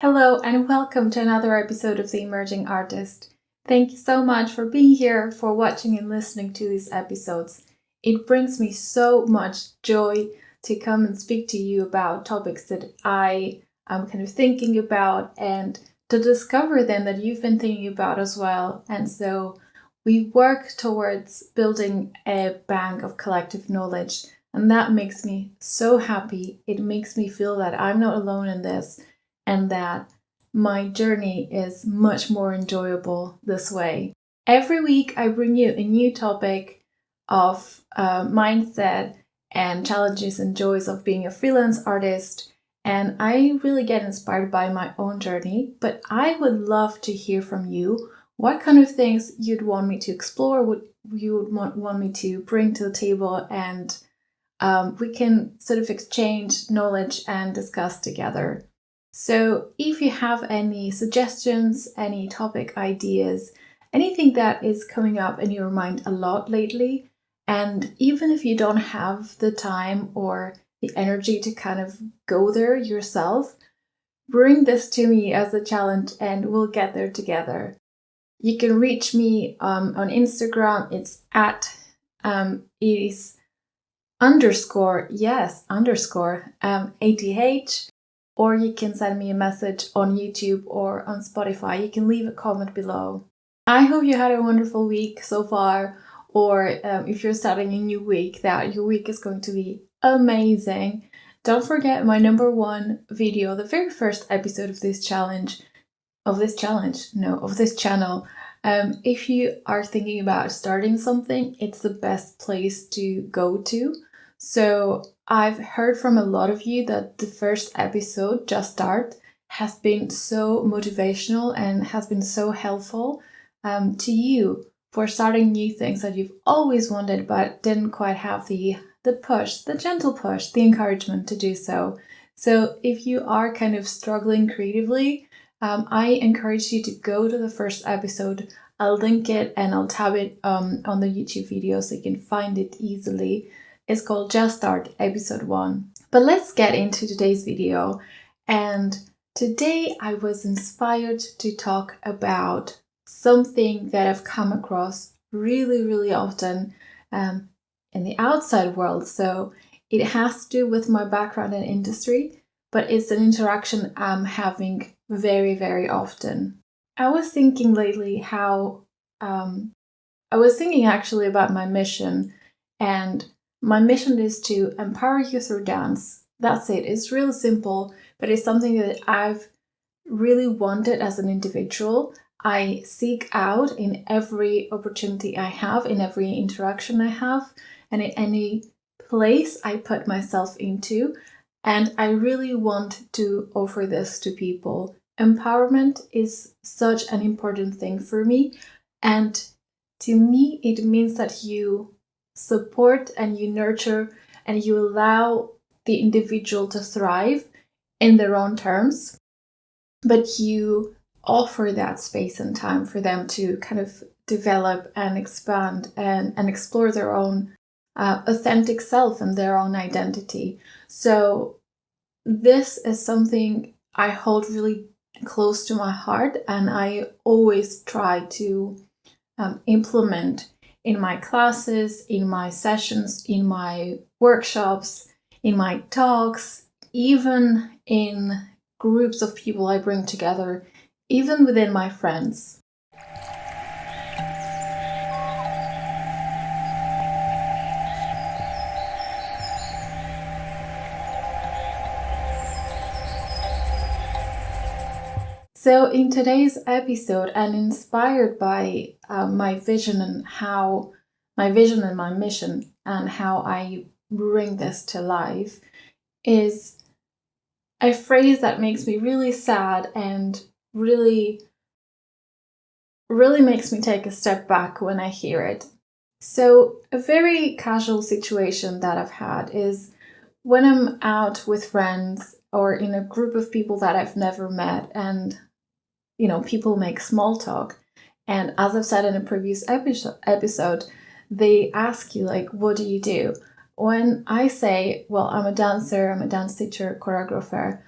Hello and welcome to another episode of The Emerging Artist. Thank you so much for being here, for watching and listening to these episodes. It brings me so much joy to come and speak to you about topics that I am kind of thinking about and to discover then that you've been thinking about as well. And so we work towards building a bank of collective knowledge, and that makes me so happy. It makes me feel that I'm not alone in this, and that my journey is much more enjoyable this way. Every week I bring you a new topic of mindset and challenges and joys of being a freelance artist, and I really get inspired by my own journey, but I would love to hear from you what kind of things you'd want me to explore, what you would want me to bring to the table, and we can sort of exchange knowledge and discuss together. So if you have any suggestions, any topic ideas, anything that is coming up in your mind a lot lately, and even if you don't have the time or the energy to kind of go there yourself, bring this to me as a challenge and we'll get there together. You can reach me on Instagram. It's at ATH. Or you can send me a message on YouTube or on Spotify. You can leave a comment below. I hope you had a wonderful week so far, or if you're starting a new week, that your week is going to be amazing. Don't forget my number one video, the very first episode of this channel. If you are thinking about starting something, it's the best place to go to. So I've heard from a lot of you that the first episode, Just Start, has been so motivational and has been so helpful to you for starting new things that you've always wanted but didn't quite have the push, the gentle push, the encouragement to do so. So if you are kind of struggling creatively, I encourage you to go to the first episode. I'll link it and I'll tab it on the YouTube video so you can find it easily. It's called Just Start, episode 1. But let's get into today's video. And today I was inspired to talk about something that I've come across really often in the outside world. So it has to do with my background in industry, but it's an interaction I'm having very often. I was thinking lately actually about my mission, and my mission is to empower you through dance. That's it. It's really simple, but it's something that I've really wanted as an individual. I seek out in every opportunity I have, in every interaction I have, and in any place I put myself into. And I really want to offer this to people. Empowerment is such an important thing for me. And to me, it means that you support and you nurture and you allow the individual to thrive in their own terms, but you offer that space and time for them to kind of develop and expand and explore their own authentic self and their own identity. So this is something I hold really close to my heart, and I always try to implement in my classes, in my sessions, in my workshops, in my talks, even in groups of people I bring together, even within my friends. So in today's episode, and inspired by my vision and my mission and how I bring this to life, is a phrase that makes me really sad and really makes me take a step back when I hear it. So a very casual situation that I've had is when I'm out with friends or in a group of people that I've never met, and people make small talk. And as I've said in a previous episode, they ask you, like, what do you do? When I say, well, I'm a dancer, I'm a dance teacher, choreographer,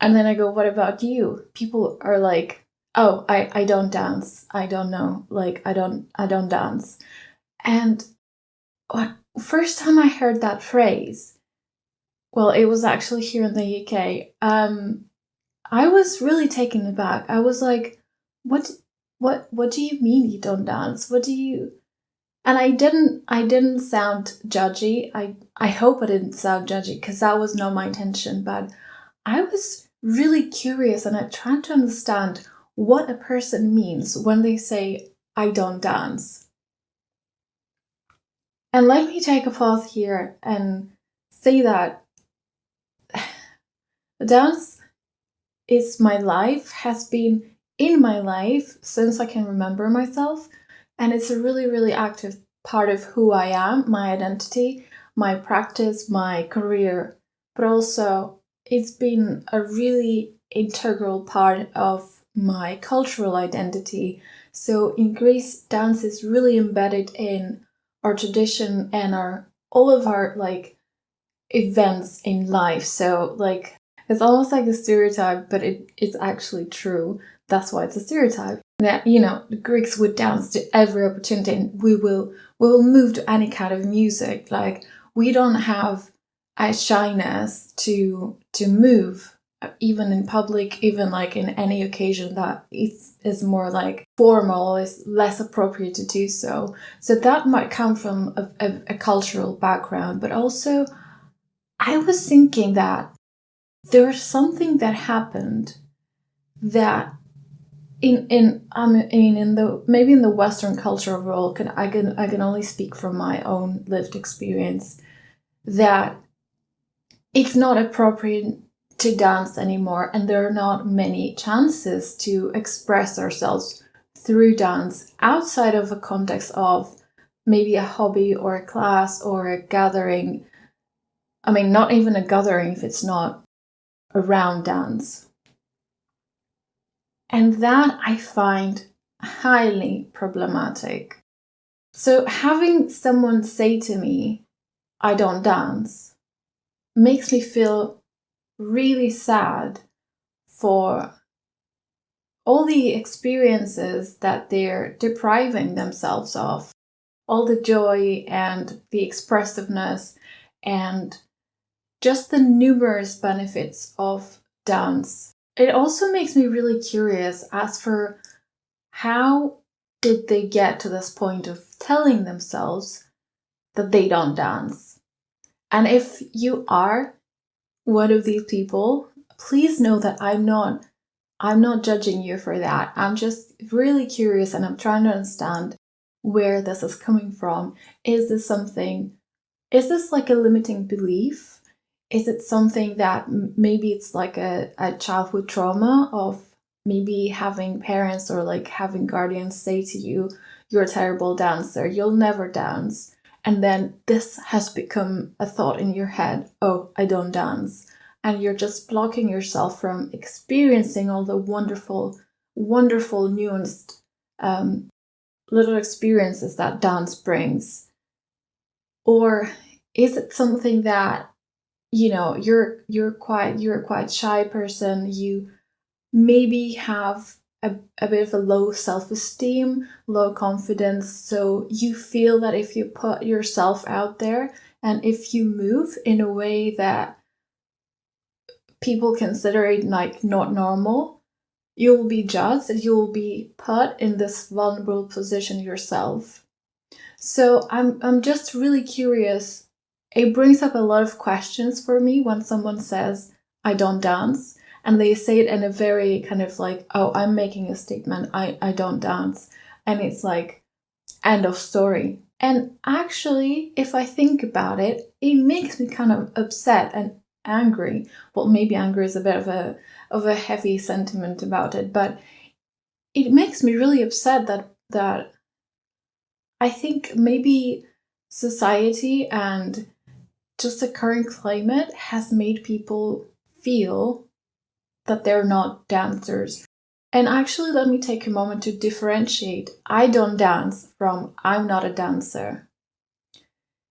And then I go, what about you? People are like, oh, I don't dance. I don't know. Like, I don't dance. And first time I heard that phrase, well, it was actually here in the UK. I was really taken aback. I was like, what do you mean you don't dance? What do you? And I didn't sound judgy. I hope I didn't sound judgy, because that was not my intention, but I was really curious and I tried to understand what a person means when they say I don't dance. And let me take a pause here and say that dance is my life, has been in my life since I can remember myself, and it's a really, really active part of who I am, my identity, my practice, my career, but also it's been a really integral part of my cultural identity. So in Greece, dance is really embedded in our tradition and all of our like events in life. So like it's almost like a stereotype, but it's actually true. That's why it's a stereotype. That, the Greeks would dance to every opportunity, and we will move to any kind of music. Like, we don't have a shyness to move, even in public, even like in any occasion that is more like formal, is less appropriate to do so. So that might come from a cultural background, but also I was thinking that there's something that happened that in the Western culture overall, I can only speak from my own lived experience, that it's not appropriate to dance anymore, and there are not many chances to express ourselves through dance outside of a context of maybe a hobby or a class or a gathering. I mean, not even a gathering if it's not around dance. And that I find highly problematic. So having someone say to me, I don't dance, makes me feel really sad for all the experiences that they're depriving themselves of, all the joy and the expressiveness and just the numerous benefits of dance. It also makes me really curious as for how did they get to this point of telling themselves that they don't dance? And if you are one of these people, please know that I'm not judging you for that. I'm just really curious and I'm trying to understand where this is coming from. Is this like a limiting belief? Is it something that maybe it's like a childhood trauma of maybe having parents or like having guardians say to you, you're a terrible dancer, you'll never dance. And then this has become a thought in your head, oh, I don't dance. And you're just blocking yourself from experiencing all the wonderful, wonderful, nuanced little experiences that dance brings. Or is it something that, you're a quite shy person, you maybe have a bit of a low self-esteem, low confidence, so you feel that if you put yourself out there and if you move in a way that people consider it like not normal, you will be judged and you will be put in this vulnerable position yourself. So I'm just really curious. It brings up a lot of questions for me when someone says, I don't dance, and they say it in a very kind of like, oh, I'm making a statement, I don't dance. And it's like, end of story. And actually, if I think about it, it makes me kind of upset and angry. Well, maybe anger is a bit of a heavy sentiment about it, but it makes me really upset that I think maybe society and just the current climate has made people feel that they're not dancers. And actually, let me take a moment to differentiate I don't dance from I'm not a dancer.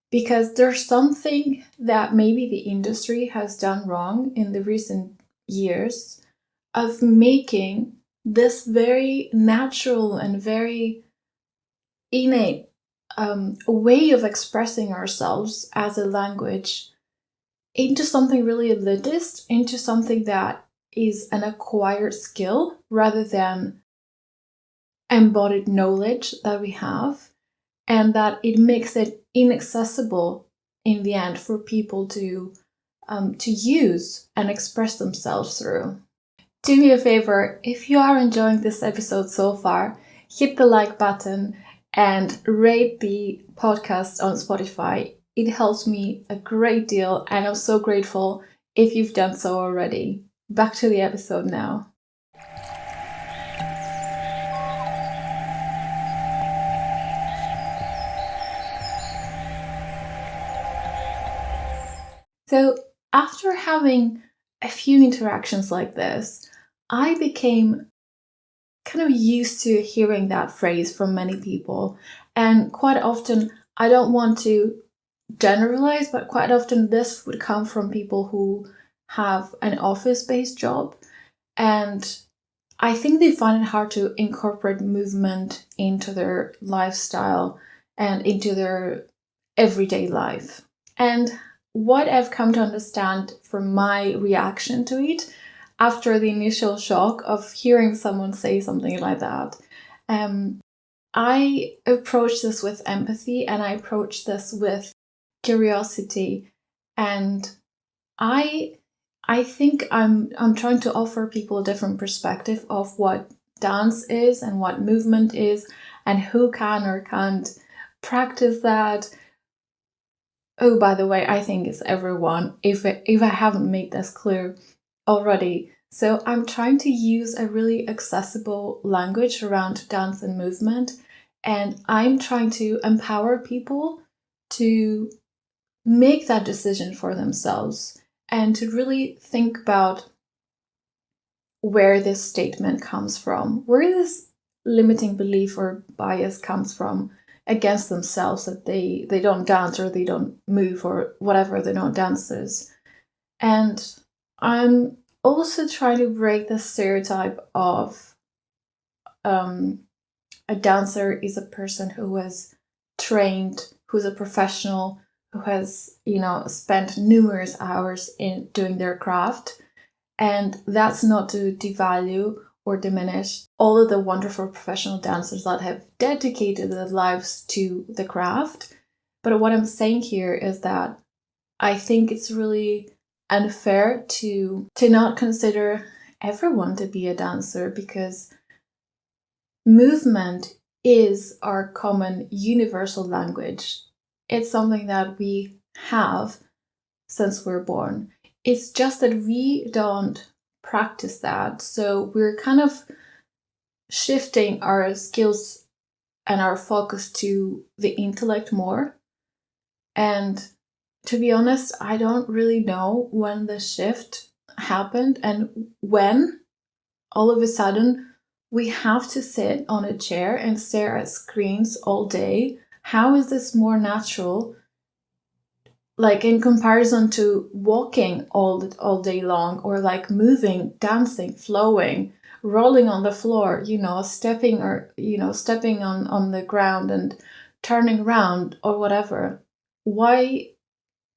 Because there's something that maybe the industry has done wrong in the recent years of making this very natural and very innate way of expressing ourselves as a language into something really elitist, into something that is an acquired skill rather than embodied knowledge that we have, and that it makes it inaccessible in the end for people to use and express themselves through. Do me a favor, if you are enjoying this episode so far, hit the like button and rate the podcast on Spotify. It helps me a great deal, and I'm so grateful if you've done so already. Back to the episode now. So after having a few interactions like this, I became kind of used to hearing that phrase from many people. And quite often, I don't want to generalize, but quite often this would come from people who have an office-based job. And I think they find it hard to incorporate movement into their lifestyle and into their everyday life. And what I've come to understand from my reaction to it after the initial shock of hearing someone say something like that, I approach this with empathy, and I approach this with curiosity, and I think I'm trying to offer people a different perspective of what dance is and what movement is and who can or can't practice that. Oh, by the way, I think it's everyone, if I haven't made this clear already. So I'm trying to use a really accessible language around dance and movement, and I'm trying to empower people to make that decision for themselves and to really think about where this statement comes from, where this limiting belief or bias comes from against themselves, that they don't dance or they don't move or whatever, they're not dancers. And I'm also trying to break the stereotype of a dancer is a person who has trained, who's a professional, who has, spent numerous hours in doing their craft. And that's not to devalue or diminish all of the wonderful professional dancers that have dedicated their lives to the craft. But what I'm saying here is that I think it's really unfair to not consider everyone to be a dancer, because movement is our common universal language. It's something that we have since we're born. It's just that we don't practice that. So we're kind of shifting our skills and our focus to the intellect more. And to be honest, I don't really know when the shift happened and when all of a sudden we have to sit on a chair and stare at screens all day. How is this more natural? Like in comparison to walking all day long, or like moving, dancing, flowing, rolling on the floor, stepping on the ground and turning around or whatever. Why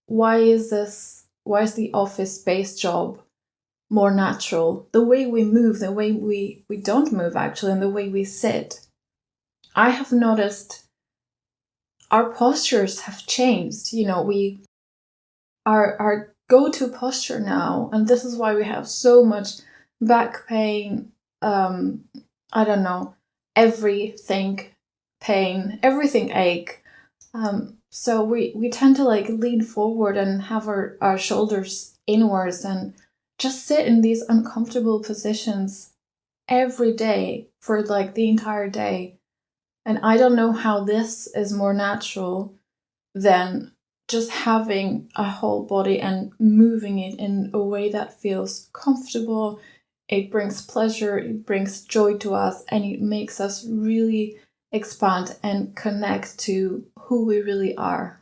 is the office-based job more natural? The way we move, the way we don't move actually, and the way we sit. I have noticed our postures have changed. We our go-to posture now, and this is why we have so much back pain, I don't know, everything pain, everything ache. So we tend to like lean forward and have our shoulders inwards and just sit in these uncomfortable positions every day for like the entire day. And I don't know how this is more natural than just having a whole body and moving it in a way that feels comfortable. It brings pleasure, it brings joy to us, and it makes us really expand and connect to who we really are.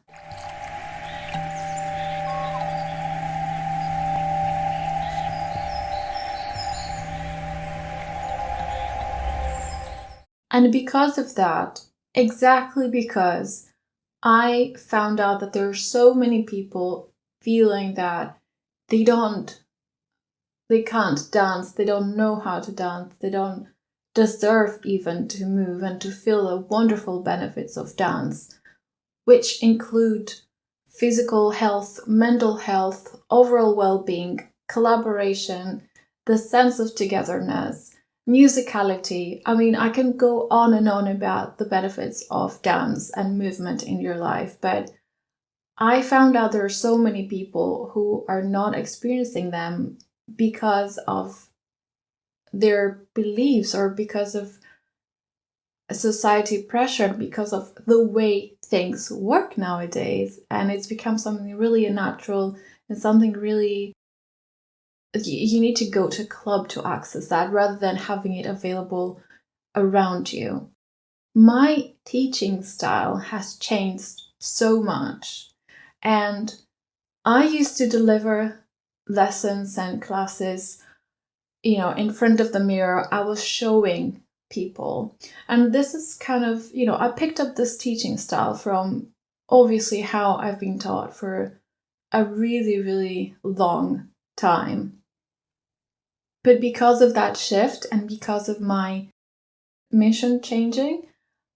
And because of that, exactly because I found out that there are so many people feeling that they can't dance, they don't know how to dance, they don't deserve even to move and to feel the wonderful benefits of dance, which include physical health, mental health, overall well-being, collaboration, the sense of togetherness, musicality. I mean, I can go on and on about the benefits of dance and movement in your life, but I found out there are so many people who are not experiencing them because of their beliefs or because of society pressure, because of the way things work nowadays. And it's become something really unnatural and something really, you need to go to a club to access that rather than having it available around you. My teaching style has changed so much. And I used to deliver lessons and classes, in front of the mirror. I was showing people. And this is kind of, I picked up this teaching style from obviously how I've been taught for a really, really long time. But because of that shift and because of my mission changing,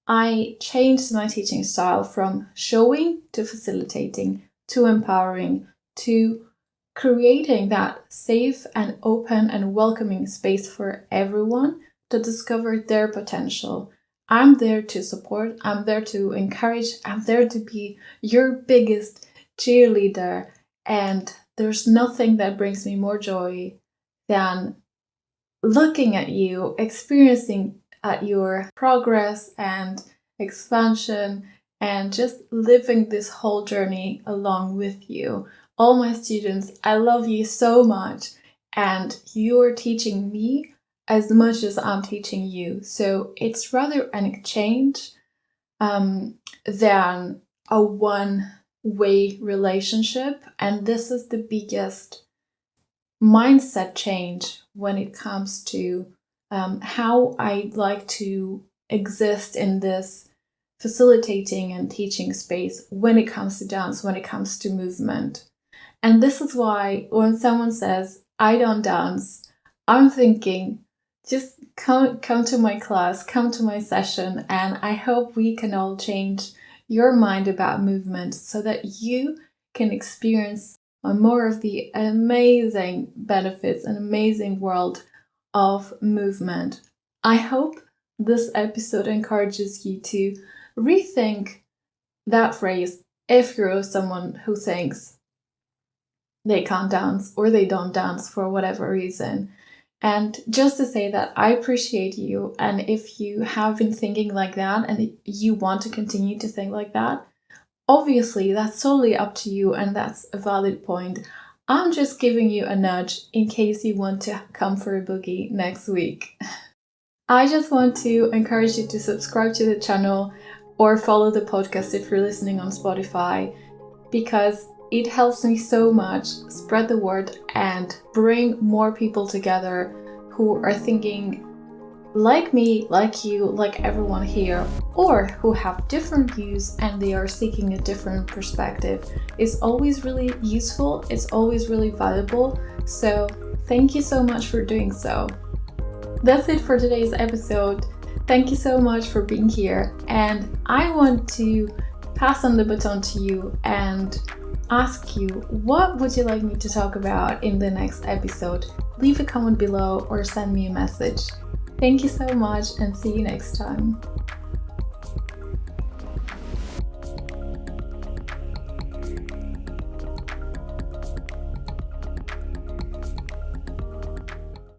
I changed my teaching style from showing to facilitating to empowering to creating that safe and open and welcoming space for everyone to discover their potential. I'm there to support, I'm there to encourage, I'm there to be your biggest cheerleader. And there's nothing that brings me more joy than looking at you, experiencing at your progress and expansion, and just living this whole journey along with you. All my students, I love you so much, and you're teaching me as much as I'm teaching you. So it's rather an exchange than a one-way relationship, and this is the biggest mindset change when it comes to how I like to exist in this facilitating and teaching space when it comes to dance, when it comes to movement. And this is why when someone says, I don't dance, I'm thinking, just come to my class, come to my session, and I hope we can all change your mind about movement so that you can experience more of the amazing benefits and amazing world of movement. I hope this episode encourages you to rethink that phrase if you're someone who thinks they can't dance or they don't dance for whatever reason. And just to say that I appreciate you, and if you have been thinking like that and you want to continue to think like that, obviously that's totally up to you and that's a valid point. I'm just giving you a nudge in case you want to come for a boogie next week. I just want to encourage you to subscribe to the channel or follow the podcast if you're listening on Spotify, because it helps me so much spread the word and bring more people together who are thinking like me, like you, like everyone here, or who have different views and they are seeking a different perspective. It's always really useful, it's always really valuable, so thank you so much for doing so. That's it for today's episode. Thank you so much for being here, and I want to pass on the baton to you and ask you, what would you like me to talk about in the next episode? Leave a comment below or send me a message. Thank you so much, and see you next time.